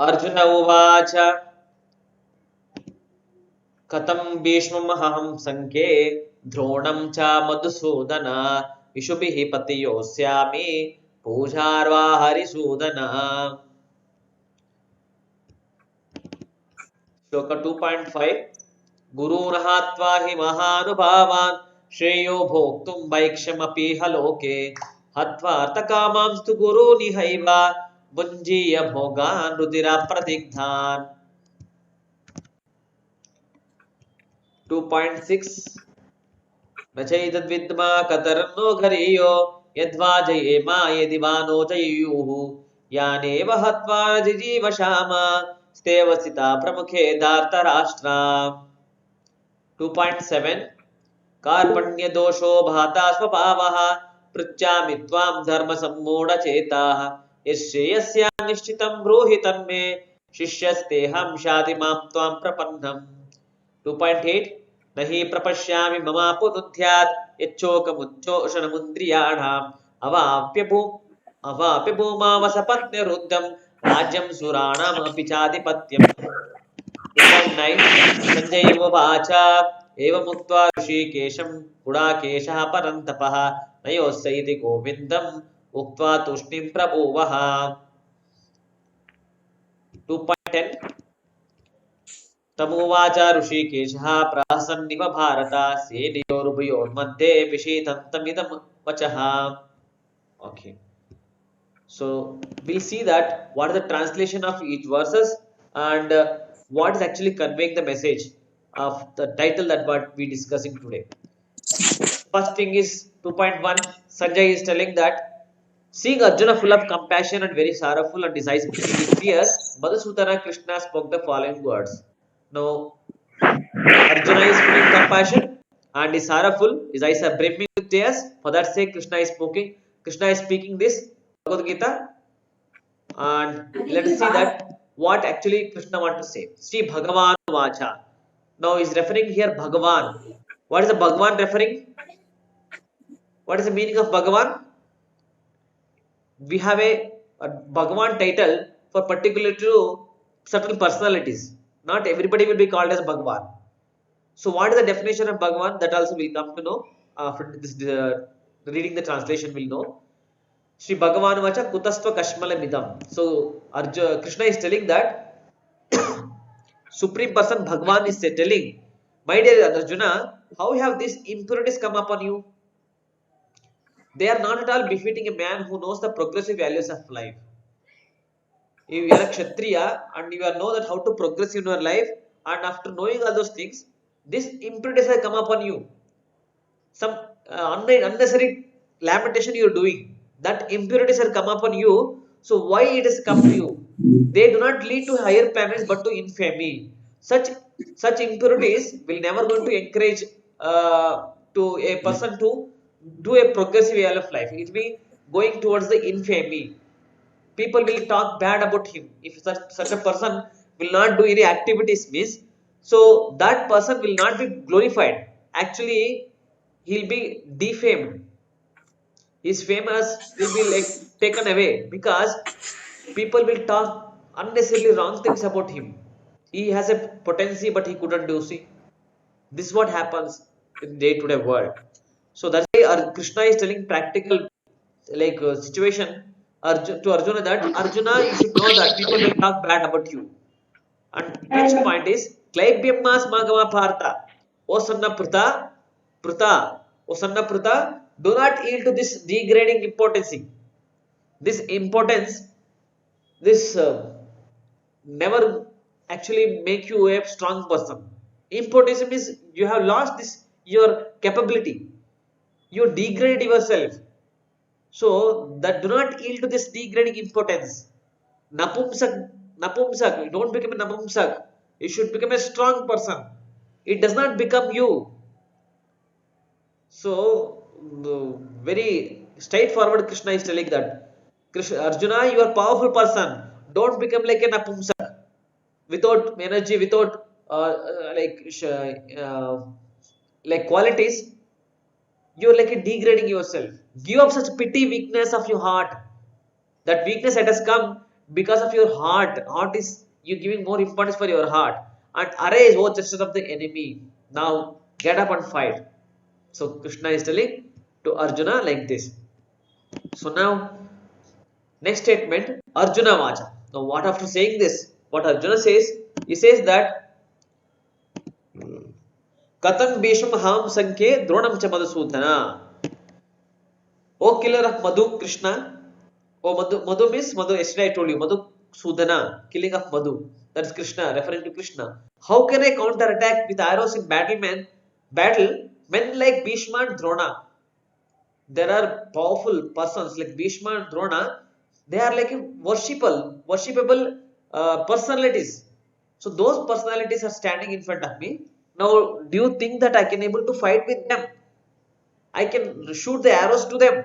अर्जुन उवाच कथं भीष्ममहं संख्ये द्रोणं च मधुसूदन इषुभिः पतियोऽस्यामि पूजार्वा हरिसूदन। श्लोक 2.5 गुरून् हत्वा हि महानुभावान् श्रेयो भोक्तुं वैक्ष्यमपि लोके हत्वार्थकामांस्तु गुरूनिहैव भुञ्जीय भोगान् रुधिरप्रदिग्धान्। 2.6 न चैतद्विद्मा कतरन्नो घरीयो यद्वा जयेमा यदि वा नो जयुः यानेव हत्वा जिजीवशाम स्तेवसिता प्रमुखे धार्तराष्ट्रा। 2.7 कार्पण्यदोषो भाता स्वभावः पृच्छामि त्वां धर्मसम्मूढचेताः यश्रेयस्या निश्चितं ब्रूहि तन्मे शिष्यस्तेऽहं शाधि मां त्वां प्रपन्नम्। 2.8 न हि प्रपश्यामि ममापुनुध्यात् यच्छोकमुच्छोषणमुन्द्रियाणाम् अवाप्य भूमावसपत्न्यरुद्धं राज्यं सुराणामपि चाधिपत्यम्। 2.9 संजय उवाच एवमुक्त्वा ऋषिकेशं गुडाकेशः परन्तपः न योत्स्य इति गोविन्दम् उक्त्वा तूष्णीं प्रभुवः। 2.10 तमुवाच ऋषिकेशः प्रहसन्निव भारत सेनयोरुभयोर्मध्ये विषीदन्तमिदं वचः। Okay, so we'll see that what is the translation of each verses and what is actually conveying the message of the title that what we discussing today. First thing is 2.1 Sanjay is telling that seeing Arjuna full of compassion and very sorrowful and his eyes brimming with tears, Madhusudana Krishna spoke the following words. Now Arjuna is feeling compassion and is sorrowful, his eyes are brimming with tears. For that sake, Krishna is speaking this Bhagavad Gita, and let us see that what actually Krishna want to say. Sri Bhagavan Vacha. Now he is referring here Bhagavan. What is the Bhagavan referring? What is the meaning of Bhagavan? We have a Bhagavan title for particular to certain personalities. Not everybody will be called as Bhagavan. So what is the definition of Bhagavan? That also will come to know after this reading the translation will know. Sri Bhagavan Vacha Kutastva Kashmala Midam. So Arjuna, Krishna is telling that Supreme Person Bhagavan is telling, my dear Arjuna, how have these impurities come upon you? They are not at all befitting a man who knows the progressive values of life. If you are a Kshatriya and you know that how to progress in your life, and after knowing all those things, these impurities have come upon you. Some unnecessary lamentation you are doing, that impurities have come upon you. So why it has come to you? They do not lead to higher planets but to infamy. Such impurities will never going to encourage to a person to do a progressive way of life. It will be going towards the infamy. People will talk bad about him if such a person will not do any activities means, so that person will not be glorified. Actually he'll be defamed. His famous will be like taken away because people will talk unnecessarily wrong things about him. He has a potency but he couldn't do. See, this is what happens in day-to-day world. So that's why Krishna is telling practical like situation to Arjuna that Arjuna, you should know that people will talk bad about you. And next point is Klaibyammas Magama Partha. O Sanna Pruta, O Sanna Pruta, do not yield to this degrading importance. This importance, this never actually make you a strong person. Importance means you have lost this your capability. You degrade yourself. So that do not yield to this degrading importance. Napumsak, don't become a napumsak. You should become a strong person. It does not become you. So very straightforward Krishna is telling that Arjuna, you are a powerful person. Don't become like a napumsak without energy, without like like qualities, you're like degrading yourself. Give up such pity weakness of your heart. That weakness that has come because of your heart. Heart is you giving more importance for your heart. And arise, O justice of the enemy. Now get up and fight. So Krishna is telling to Arjuna like this. So now next statement, Arjuna Vacha. Now what after saying this? What Arjuna says? He says that Katam Bhishma Ham Sankhe Dronam Cha Madhusudana. O killer of Madhu Krishna. Oh, Madhu means Madhu. Yesterday I told you Madhu Sudana, killing of Madhu. That's Krishna, referring to Krishna. How can I counter attack with arrows in battle, man? Battle, men like Bhishma and Drona. There are powerful persons like Bhishma and Drona. They are like worshipable personalities. So those personalities are standing in front of me. Now, do you think that I can able to fight with them? I can shoot the arrows to them.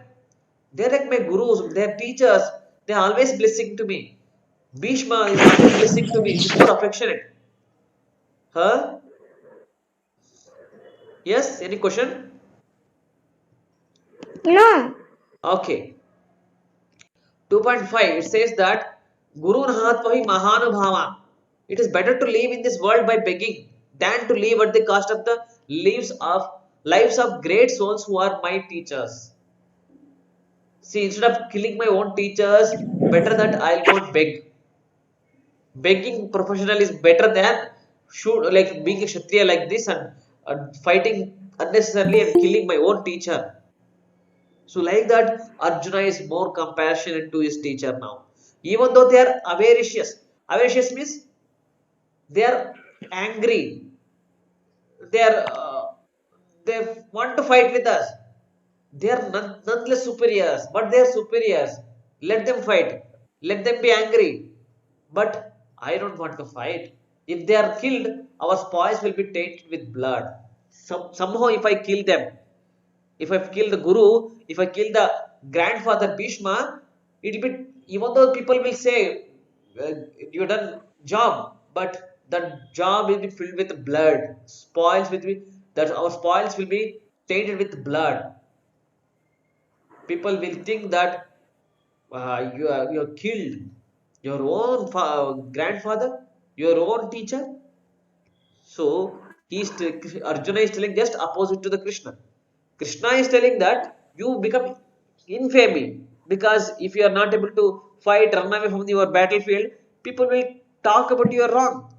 They're like my gurus, they're teachers, they're always blessing to me. Bhishma is always blessing to me, he's more affectionate. Huh? Yes? Any question? No. Okay. 2.5 it says that Guru Nahatvahi Mahanubhava. It is better to live in this world by begging than to live at the cost of the lives of great souls who are my teachers. See, instead of killing my own teachers, better that I'll go and beg. Begging professional is better than shoot like being a kshatriya like this and fighting unnecessarily and killing my own teacher. So like that, Arjuna is more compassionate to his teacher now. Even though they are avaricious. Avaricious means they are angry. They are they want to fight with us. They are nonetheless superiors, but they are superiors. Let them fight. Let them be angry. But I don't want to fight. If they are killed, our spoils will be tainted with blood. Somehow, if I kill them, if I kill the Guru, if I kill the grandfather Bhishma, it will be, even though people will say, you done job, but the job will be filled with blood. Spoils will be, that our spoils will be tainted with blood. People will think that you have killed your own grandfather, your own teacher. So Arjuna is telling just opposite to the Krishna. Krishna is telling that you become infamy because if you are not able to fight, run away from your battlefield, people will talk about you are wrong.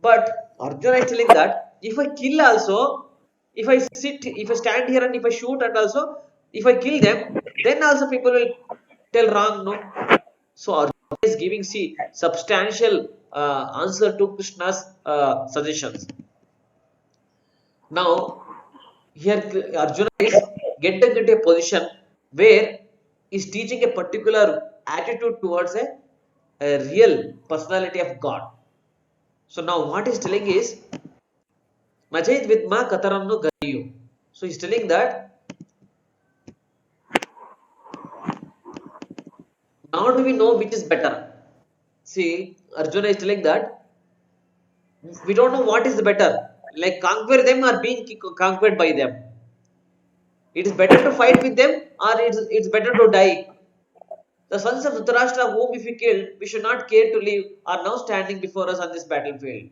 But Arjuna is telling that if I kill also, if I stand here and if I shoot and also if I kill them, then also people will tell wrong, no? So Arjuna is giving substantial answer to Krishna's suggestions. Now here Arjuna is getting into a position where he's teaching a particular attitude towards a real personality of God. So now what he's telling is Majid Vidma Kataramnu Gariyu. So he's telling that now do we know which is better? See, Arjuna is telling that we don't know what is the better. Like conquer them or being conquered by them. It is better to fight with them or it's better to die. The sons of Dhritarashtra whom if we killed, we should not care to live, are now standing before us on this battlefield.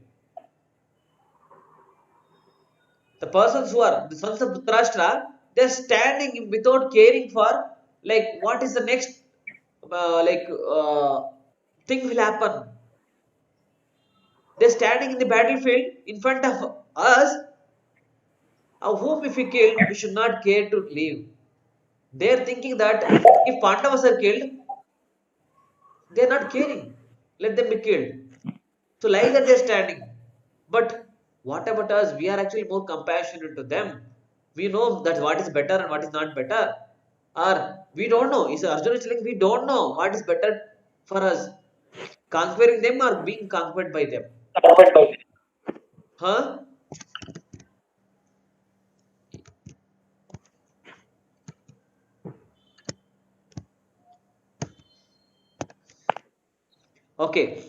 The persons who are the sons of Dhritarashtra, they are standing without caring for like what is the next thing will happen. They are standing in the battlefield in front of us, whom if we killed, we should not care to live. They are thinking that if Pandavas are killed, they are not caring. Let them be killed. So like that they're standing. But what about us? We are actually more compassionate to them. We know that what is better and what is not better. Or we don't know. Is Arjuna is telling we don't know what is better for us. Conquering them or being conquered by them. Huh? Okay.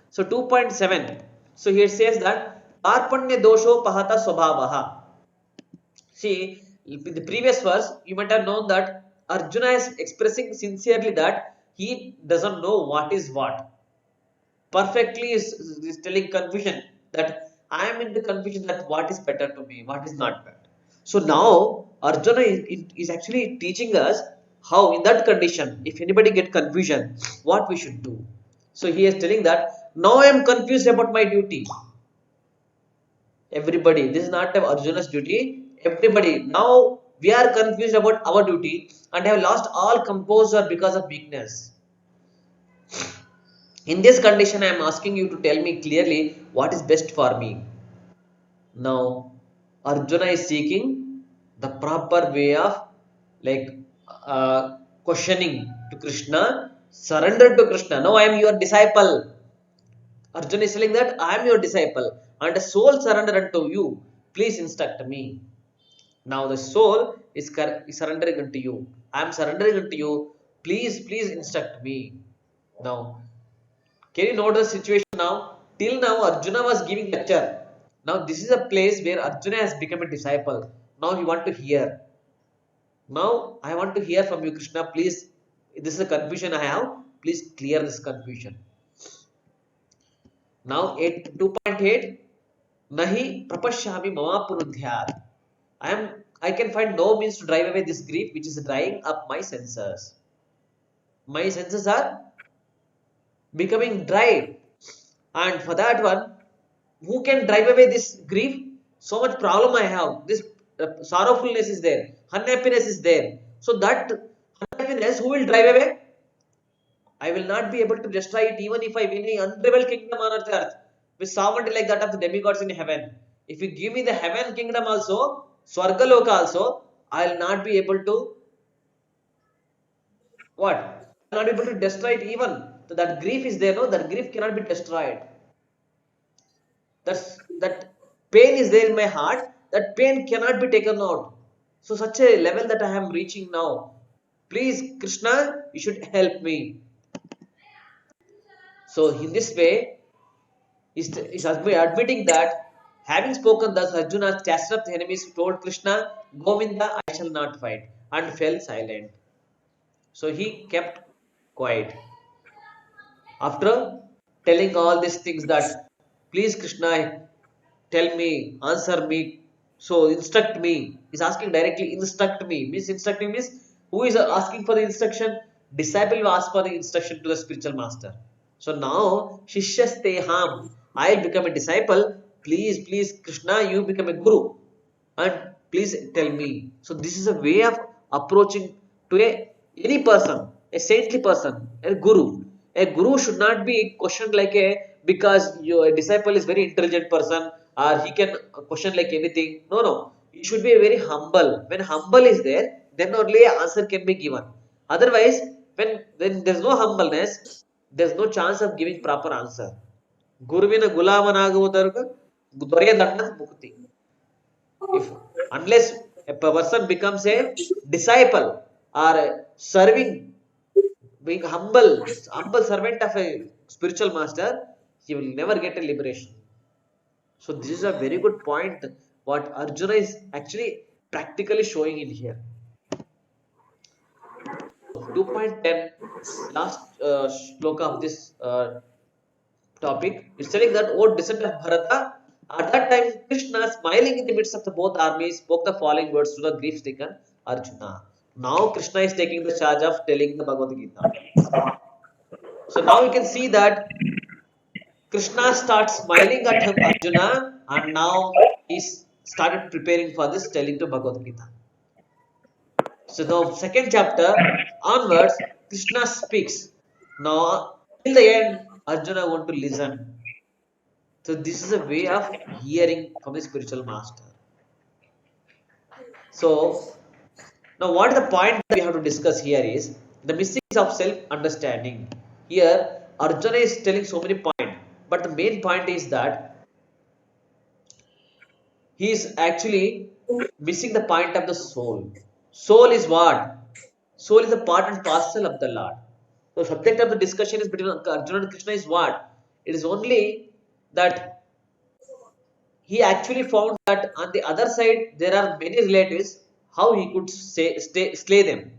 So 2.7. So here says that Karpanya dosho pahata swabhavaha. See, in the previous verse, you might have known that Arjuna is expressing sincerely that he doesn't know what is what. Perfectly is telling confusion that I am in the confusion that what is better to me, what is not better. So now Arjuna is actually teaching us how in that condition, if anybody get confusion, what we should do. So he is telling that now I am confused about my duty. Everybody, this is not Arjuna's duty. Everybody, now we are confused about our duty and have lost all composure because of weakness. In this condition, I am asking you to tell me clearly what is best for me. Now, Arjuna is seeking the proper way of like questioning to Krishna, surrender to Krishna. Now I am your disciple. Arjuna is telling that I am your disciple and a soul surrender unto you. Please instruct me. Now the soul is surrendering unto you. I am surrendering unto you. Please instruct me. Now, can you note the situation now? Till now, Arjuna was giving lecture. Now this is a place where Arjuna has become a disciple. Now he want to hear. Now I want to hear from you, Krishna. Please, this is a confusion I have. Please clear this confusion. Now 2.8. Nahi prapashyami mama purudhyat. I can find no means to drive away this grief which is drying up my senses. My senses are becoming dry. And for that one, who can drive away this grief? So much problem I have. This sorrowfulness is there. Unhappiness is there. So that unhappiness, who will drive away? I will not be able to destroy it even if I win the unrivaled kingdom on earth with sovereignty like that of the demigods in heaven. If you give me the heaven kingdom also, Swargaloka also, I will not be able to what? I will not be able to destroy it even. So that grief is there, no? That grief cannot be destroyed. That pain is there in my heart. That pain cannot be taken out. So such a level that I am reaching now. Please, Krishna, you should help me. So in this way, is admitting that having spoken thus, Arjuna casted up the enemies, told Krishna, Govinda, I shall not fight, and fell silent. So he kept quiet. After telling all these things that, please Krishna, tell me, answer me, so instruct me. He's asking directly, instruct me. Means instructing means who is asking for the instruction? Disciple will ask for the instruction to the spiritual master. So now, Shishyasteham, I'll become a disciple. Please, Krishna, you become a guru. And please tell me. So this is a way of approaching to any person, a saintly person, a guru. A guru should not be questioned like a because your disciple is very intelligent person or he can question like anything. No. You should be very humble. When humble is there, then only answer can be given. Otherwise, when there's no humbleness, there's no chance of giving proper answer. ಗುರುವಿನ ಗುಲಾಮನಾಗುವುದರ್ಗ ದೊರೆಯದಣ್ಣ ಮುಕ್ತಿ. If unless a person becomes a disciple or serving, being humble servant of a spiritual master, he will never get a liberation. So this is a very good point what Arjuna is actually practically showing in here. 2.10, last shloka of this topic is telling that, O descendant of Bharata, at that time Krishna, smiling in the midst of the both armies, spoke the following words to the grief-stricken Arjuna. Now Krishna is taking the charge of telling the Bhagavad Gita. So now you can see that Krishna starts smiling at him, Arjuna, and now he's started preparing for this telling to Bhagavad Gita. So now second chapter onwards, Krishna speaks. Now till the end, Arjuna want to listen. So this is a way of hearing from the spiritual master. So now what is the point that we have to discuss here is the missing of self-understanding. Here Arjuna is telling so many points, but the main point is that he is actually missing the point of the soul. Soul is what? Soul is a part and parcel of the Lord. The subject of the discussion is between Arjuna and Krishna is what? It is only that he actually found that on the other side there are many relatives, how he could slay them.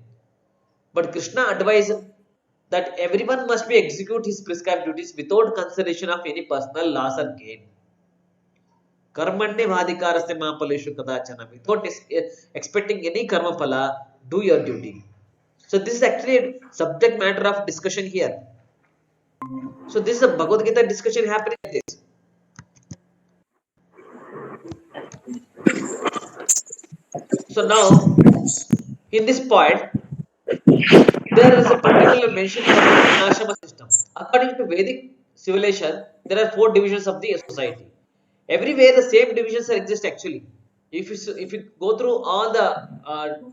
But Krishna advised that everyone must be execute his prescribed duties without consideration of any personal loss or gain. Karmanne bhadikarasya mapaleshu kadachana. Without expecting any karma phala, do your duty. So this is actually a subject matter of discussion here. So this is a Bhagavad Gita discussion happening like this. So now, in this point, there is a particular mention about the Ashrama system. According to Vedic civilization, there are 4 divisions of the society. Everywhere the same divisions exist actually. If you go through all the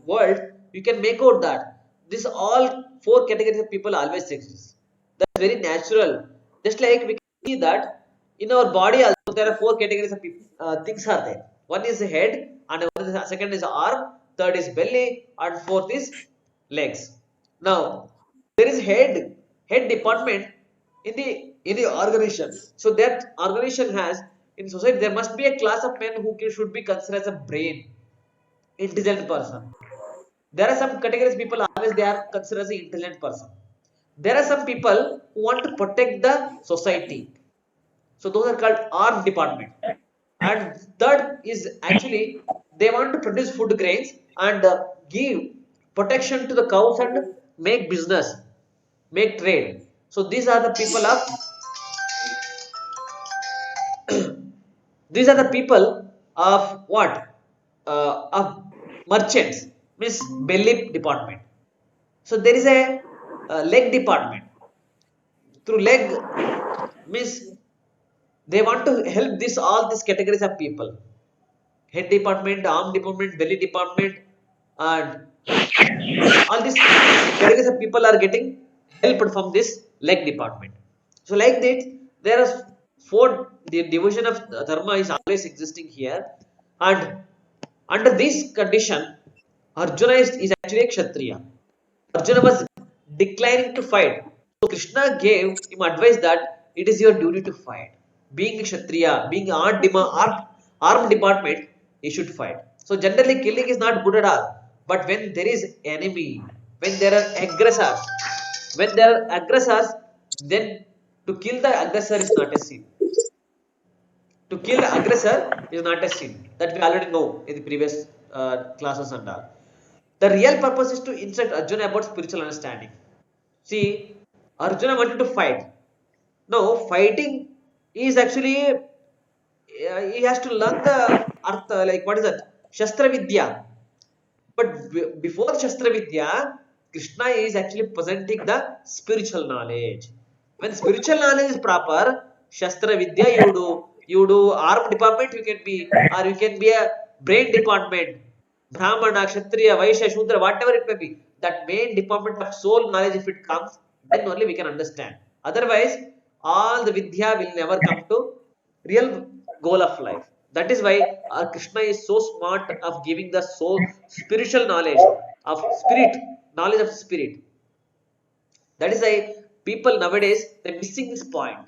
world, you can make out that this all 4 categories of people always exist. That's very natural. Just like we can see that in our body also there are 4 categories of people, things are there. One is the head, and second is arm, third is belly, and fourth is legs. Now there is head department in the organization. So that organization has in society there must be a class of men who should be considered as a brain, intelligent person. There are some categories people always they are considered as an intelligent person. There are some people who want to protect the society. So those are called arm department. And third is actually they want to produce food grains and give protection to the cows and make business, make trade. So these are the people of these are the people of what? Of merchants, means belly department. So there is a, leg department. Through leg means they want to help this all these categories of people. Head department, arm department, belly department, and all these categories of people are getting helped from this leg department. So like this, there are 4 the division of dharma is always existing here, and under this condition, Arjuna is actually a Kshatriya. Arjuna was declining to fight. So Krishna gave him advice that it is your duty to fight. Being a Kshatriya, being armed department, he should fight. So generally killing is not good at all. But when there is enemy, when there are aggressors, then to kill the aggressor is not a sin. To kill the aggressor is not a sin. That we already know in the previous classes and all. The real purpose is to instruct Arjuna about spiritual understanding. See, Arjuna wanted to fight. Now, fighting is actually he has to learn the artha, like what is that? Shastra Vidya. But before Shastra Vidya, Krishna is actually presenting the spiritual knowledge. When spiritual knowledge is proper, Shastra Vidya you do arm department, you can be, or you can be a brain department, Brahmana, Kshatriya, Vaishya, Shudra, whatever it may be. That main department of soul knowledge, if it comes, then only we can understand. Otherwise, all the Vidya will never come to real goal of life. That is why Krishna is so smart of giving the soul spiritual knowledge of spirit, knowledge of spirit. That is why people nowadays they're missing this point.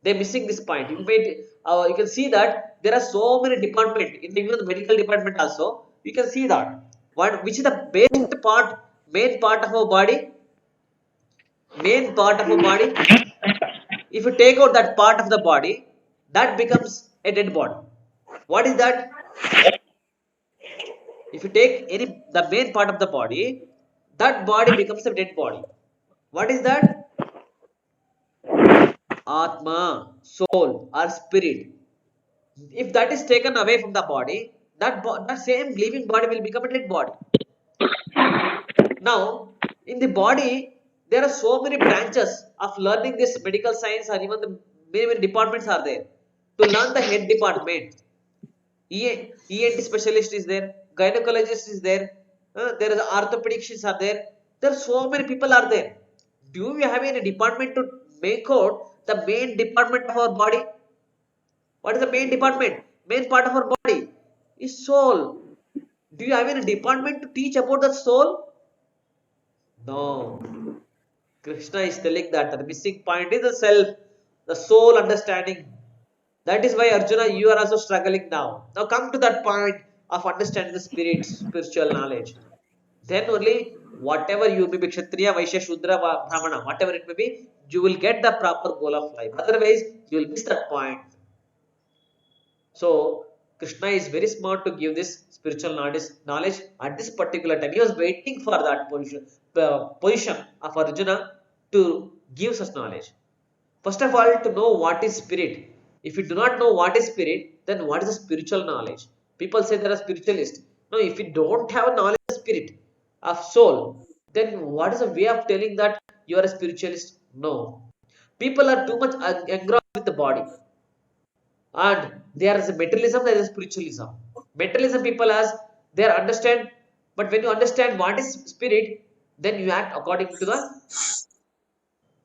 They're missing this point. You can see that there are so many departments in even the medical department also. You can see that which is the main part of our body, main part of our body. If you take out that part of the body, that becomes a dead body. What is that? If you take any the main part of the body, that body becomes a dead body. What is that? Atma, soul or spirit. If that is taken away from the body, that same living body will become a dead body. Now in the body there are so many branches of learning this medical science, or even the many departments are there. To learn the head department, ENT specialist is there, gynecologist is there, there is orthopedics are there. There are so many people are there. Do we have any department to make out the main department of our body? What is the main department? Main part of our body is soul. Do you have any department to teach about the soul? No. Krishna is telling that the missing point is the self, the soul understanding. That is why Arjuna, you are also struggling now. Now come to that point of understanding the spirit, spiritual knowledge. Then only whatever you may be, Kshatriya, Vaishya, Shudra, Brahmana, whatever it may be, you will get the proper goal of life. Otherwise, you will miss that point. So Krishna is very smart to give this spiritual knowledge at this particular time. He was waiting for that position of Arjuna to give such knowledge. First of all, to know what is spirit. If you do not know what is spirit, then what is the spiritual knowledge? People say they are spiritualists. No, if you don't have a knowledge of spirit, of soul, then what is the way of telling that you are a spiritualist? No. People are too much engrossed with the body. And there is a materialism, there is a spiritualism. Materialism people as they are understand, but when you understand what is spirit, then you act according to the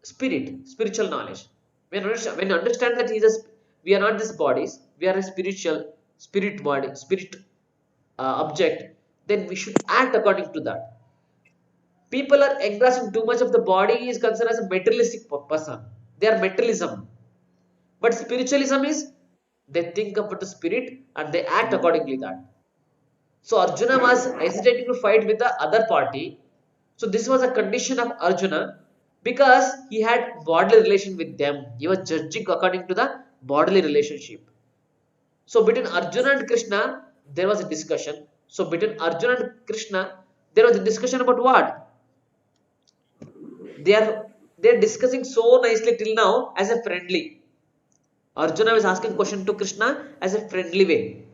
spirit, spiritual knowledge. When you understand that we are not these bodies, we are a spiritual spirit body, spirit object, then we should act according to that. People are engrossing too much of the body is considered as a materialistic person. They are materialism. But spiritualism is they think about the spirit and they act accordingly that. So Arjuna was hesitating to fight with the other party. So this was a condition of Arjuna because he had bodily relation with them. He was judging according to the bodily relationship. So between Arjuna and Krishna, there was a discussion. So between Arjuna and Krishna, there was a discussion about what? They are discussing so nicely till now as a friendly. Arjuna was asking question to Krishna as a friendly way.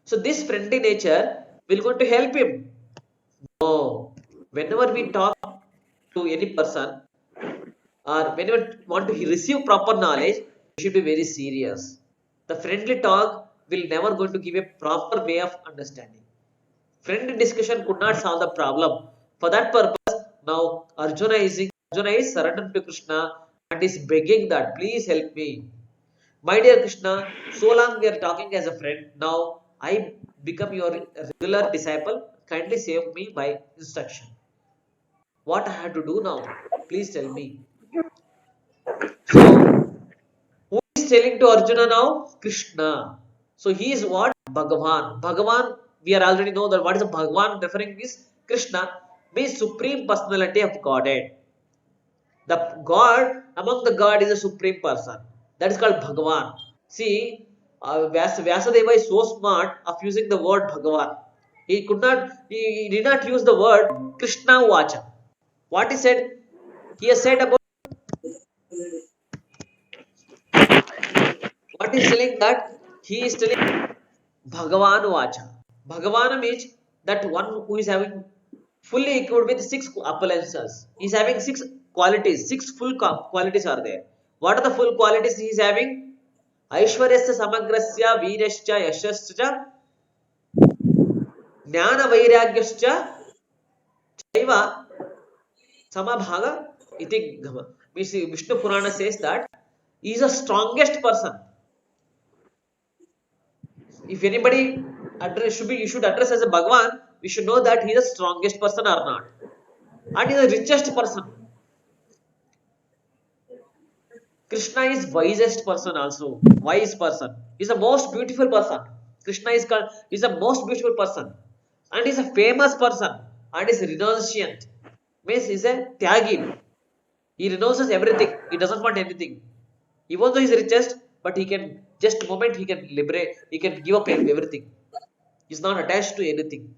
So this friendly nature will going to help him. No. Whenever we talk to any person or whenever want to receive proper knowledge, we should be very serious. The friendly talk will never going to give a proper way of understanding. Friendly discussion could not solve the problem. For that purpose, now Arjuna is surrendered to Krishna and is begging that please help me. My dear Krishna, so long we are talking as a friend. Now I become your regular disciple. Kindly save me by instruction. What I have to do now? Please tell me. So, who is telling to Arjuna now? Krishna. So he is what? Bhagavan. Bhagavan, we are already know that what is a Bhagavan referring is Krishna means supreme personality of Godhead. The God among the God is a supreme person. That is called Bhagavan. See, Vyasadeva is so smart of using the word Bhagavan. He did not use the word Krishna Vacha. What he said? He has said about what he is telling that he is telling Bhagavan Vacha. Bhagavan means that one who is having fully equipped with six appearances. He is having six qualities, six full qualities are there. What are the full qualities he is having? Aishwaryasya samagrasya veerascha yashascha ज्ञान वैराग्यश्च चैव samabhaga iti means Vishnu Purana says that he is the strongest person. If anybody you should address as a Bhagwan, we should know that he is the strongest person or not. And he is the richest person. Krishna is wisest person also. Wise person. He is the most beautiful person. Krishna is the most beautiful person. And he is a famous person. And is renunciant. Means he is a tyagi. He renounces everything. He doesn't want anything. Even though he is richest, but he can just moment he can liberate. He can give up everything. He is not attached to anything.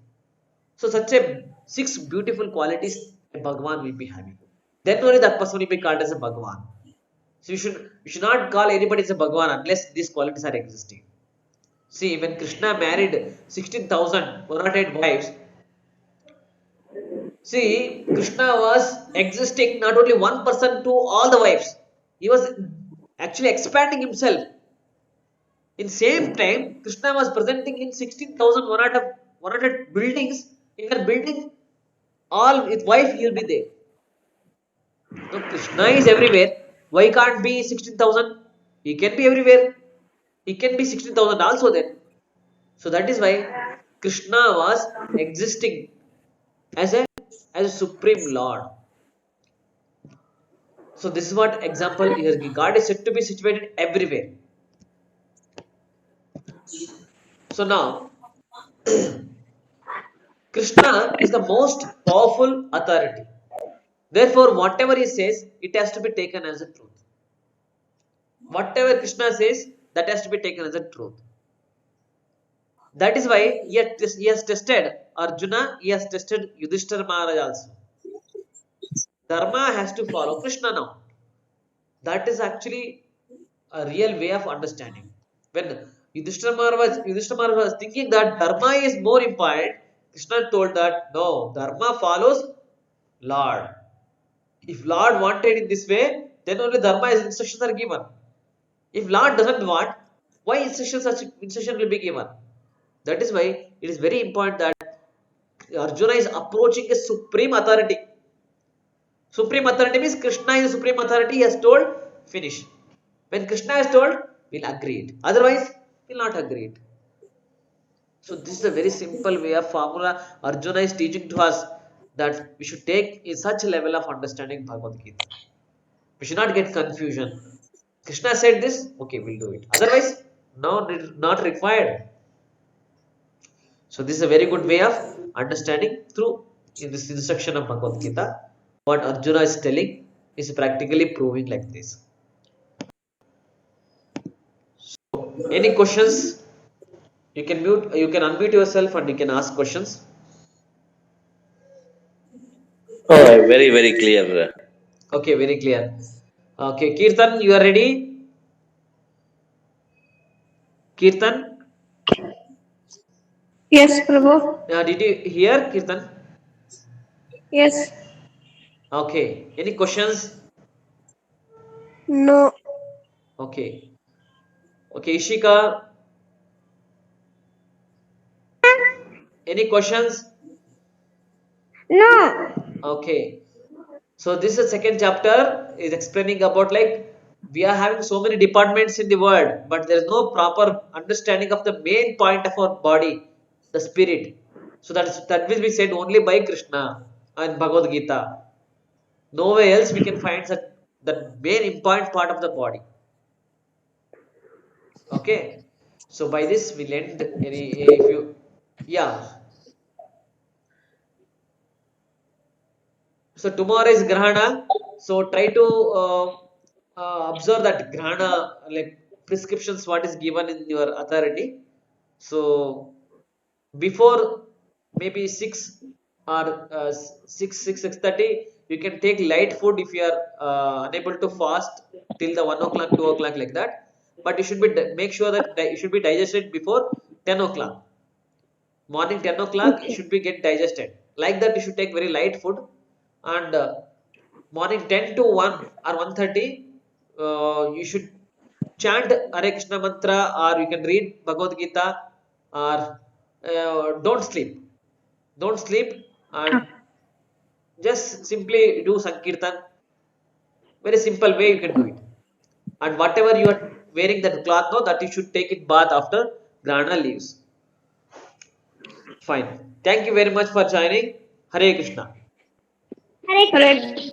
So such a six beautiful qualities a Bhagwan will be having. Then only that person will be called as a Bhagwan. So you should not call anybody as a Bhagwan unless these qualities are existing. See, when Krishna married 16,108 wives, see, Krishna was existing not only one person to all the wives. He was actually expanding himself. In same time, Krishna was presenting in 16,100 buildings. In that building, all with wife he will be there. So Krishna is everywhere. Why can't be 16,000? He can be everywhere. He can be 16,000 also then. So that is why Krishna was existing as a supreme Lord. So this is what example here. God is said to be situated everywhere. So now, Krishna is the most powerful authority. Therefore, whatever he says, it has to be taken as a truth. Whatever Krishna says, that has to be taken as a truth. That is why he has tested Arjuna, he has tested Yudhishthira Maharaj also. Dharma has to follow Krishna now. That is actually a real way of understanding. When Yudhishthira Maharaj was thinking that Dharma is more important, Krishna told that no, Dharma follows Lord. If Lord wanted in this way, then only Dharma instructions are given. If Lord doesn't want, why instruction will be given? That is why it is very important that Arjuna is approaching a supreme authority. Supreme authority means Krishna is the supreme authority. He has told, finish. When Krishna is told, we'll agree it. Otherwise, we'll not agree it. So this is a very simple way of formula Arjuna is teaching to us that we should take in such a level of understanding Bhagavad Gita. We should not get confusion. Krishna said this, okay, we'll do it. Otherwise, no, not required. So this is a very good way of understanding through in this section of Bhagavad Gita. What Arjuna is telling is practically proving like this. So, any questions? You can unmute yourself and you can ask questions. Oh, very, very clear. Okay, very clear. Okay, Kirtan, you are ready? Kirtan, Yes, Prabhu. did you hear Kirtan? Yes. Okay, any questions? No. Okay, okay, Ishika, any questions? No. Okay, so this is the second chapter is explaining about like we are having so many departments in the world, but there is no proper understanding of the main point of our body, the spirit. So that will be said only by Krishna and Bhagavad Gita. Nowhere else we can find such the main important part of the body. Okay, so by this we'll end any if you yeah. So tomorrow is Grahana. So try to observe that Grahana like prescriptions what is given in your authority. So before maybe 6 you can take light food if you are unable to fast till the 1 o'clock 2 o'clock like that. But you should be make sure that it should be digested before 10 o'clock. Morning 10 o'clock it Okay. should be get digested like that. You should take very light food and morning 10 to 1 or 1:30 you should chant Hare Krishna mantra or you can read Bhagavad Gita or don't sleep and just simply do Sankirtan. Very simple way you can do it. And whatever you are wearing that cloth now, that you should take it bath after Grana leaves. Fine. Thank you very much for joining. Hare Krishna. Correct.